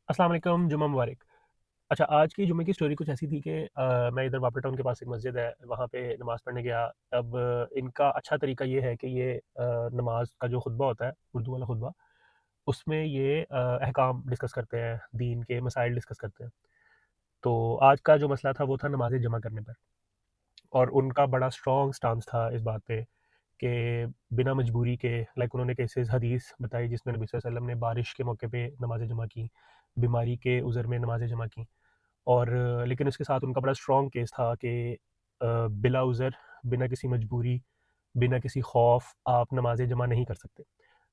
السلام علیکم، جمعہ مبارک۔ اچھا، آج کی جمعے کی اسٹوری کچھ ایسی تھی کہ میں ادھر واپر ٹاؤن کے پاس ایک مسجد ہے، وہاں پہ نماز پڑھنے گیا۔ اب ان کا اچھا طریقہ یہ ہے کہ یہ نماز کا جو خطبہ ہوتا ہے، اردو والا خطبہ، اس میں یہ احکام ڈسکس کرتے ہیں، دین کے مسائل ڈسکس کرتے ہیں۔ تو آج کا جو مسئلہ تھا وہ تھا نماز جمع کرنے پر، اور ان کا بڑا اسٹرانگ سٹانس تھا اس بات پہ کہ بنا مجبوری کے، لائک انہوں نے کیسز حدیث بتائی جس میں نبی صلی اللہ علیہ وسلم نے بارش کے موقع پہ نماز جمع کی، بیماری کے عذر میں نماز جمع کی، اور لیکن اس کے ساتھ ان کا بڑا اسٹرانگ کیس تھا کہ بلا عذر، بنا کسی مجبوری، بنا کسی خوف آپ نماز جمع نہیں کر سکتے۔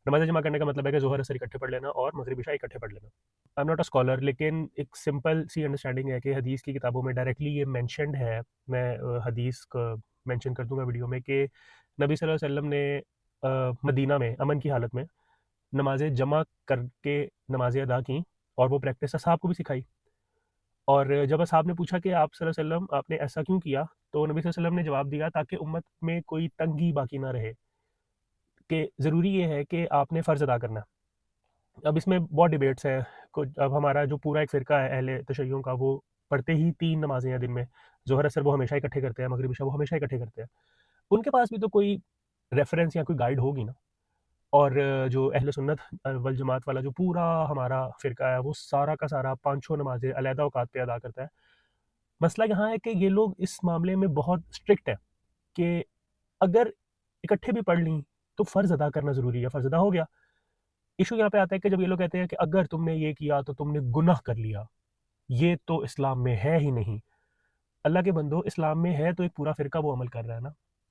نماز جمع کرنے کا مطلب ہے کہ ظہر اثر اکٹھے پڑھ لینا اور مغرب عشاء اکٹھے پڑھ لینا۔ I am not a scholar, لیکن ایک سمپل سی انڈرسٹینڈنگ ہے کہ حدیث کی کتابوں میں ڈائریکٹلی یہ مینشنڈ ہے، میں حدیث کو مینشن کر دوں گا ویڈیو میں، کہ نبی صلی اللہ علیہ وسلم نے مدینہ میں امن کی حالت میں نمازیں جمع کر کے نمازیں ادا کیں، اور وہ پریکٹس اصحاب کو بھی سکھائی۔ اور جب اصحاب نے پوچھا کہ آپ صلی اللہ علیہ وسلم آپ نے ایسا کیوں کیا، تو نبی صلی اللہ علیہ وسلم نے جواب دیا تاکہ امت میں کوئی تنگی باقی نہ رہے، کہ ضروری یہ ہے کہ آپ نے فرض ادا کرنا ہے۔ اب اس میں بہت ڈیبیٹس ہیں کچھ، اب ہمارا جو پورا ایک فرقہ ہے اہل تشیعوں کا، وہ پڑھتے ہی 3 نمازیں ہیں دن میں، ظہر اثر وہ ہمیشہ اکٹھے کرتے ہیں، مغرب عشاء وہ ہمیشہ اکٹھے کرتے ہیں۔ ان کے پاس بھی تو کوئی ریفرنس یا کوئی گائیڈ ہوگی نا۔ اور جو اہل سنت والجماعت والا جو پورا ہمارا فرقہ ہے، وہ سارا کا سارا 5 نمازیں علیحدہ اوقات پہ ادا کرتا ہے۔ مسئلہ یہاں ہے کہ یہ لوگ اس معاملے میں بہت اسٹرکٹ ہے کہ اگر اکٹھے بھی پڑھ لیں تو فرض ادا کرنا ضروری ہے، فرض ادا ہو گیا۔ ایشو یہاں پہ آتا ہے کہ جب یہ لوگ کہتے ہیں کہ اگر تم نے یہ کیا تو تم نے گناہ کر لیا، یہ تو اسلام میں ہے ہی نہیں۔ اللہ کے بندو، اسلام میں ہے تو ایک پورا فرقہ وہ عمل کر رہا ہے نا۔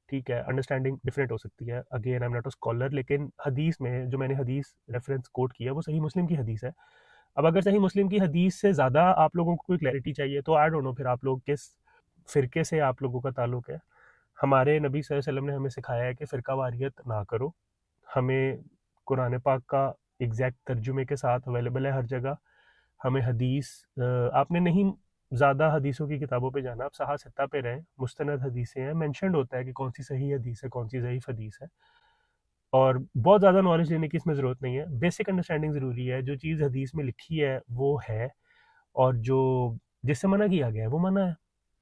ٹھیک ہے، انڈرسٹینڈنگ ڈفرینٹ ہو سکتی ہے، again I am not a scholar, لیکن حدیث میں جو میں نے حدیث ریفرنس کوٹ کیا ہے وہ صحیح مسلم کی حدیث ہے۔ اب اگر صحیح مسلم کی حدیث سے زیادہ آپ لوگوں کو کوئی کلیئرٹی چاہیے تو آئی ڈونٹ نو پھر آپ لوگ کس فرقے سے آپ لوگوں کا تعلق ہے۔ ہمارے نبی صلی اللہ علیہ وسلم نے ہمیں سکھایا ہے کہ فرقہ واریت نہ کرو، ہمیں قرآن پاک کا ایگزیکٹ ترجمے کے ساتھ اویلیبل ہے ہر جگہ۔ ہمیں حدیث آپ نے نہیں زیادہ حدیثوں کی کتابوں پہ جانا، آپ صحاح ستہ پہ رہیں، مستند حدیثیں ہیں، مینشنڈ ہوتا ہے کہ کون سی صحیح حدیث ہے کون سی ضعیف حدیث ہے، اور بہت زیادہ نالج لینے کی اس میں ضرورت نہیں ہے، بیسک انڈرسٹینڈنگ ضروری ہے۔ جو چیز حدیث میں لکھی ہے وہ ہے، اور جو جس سے منع کیا گیا ہے وہ منع ہے۔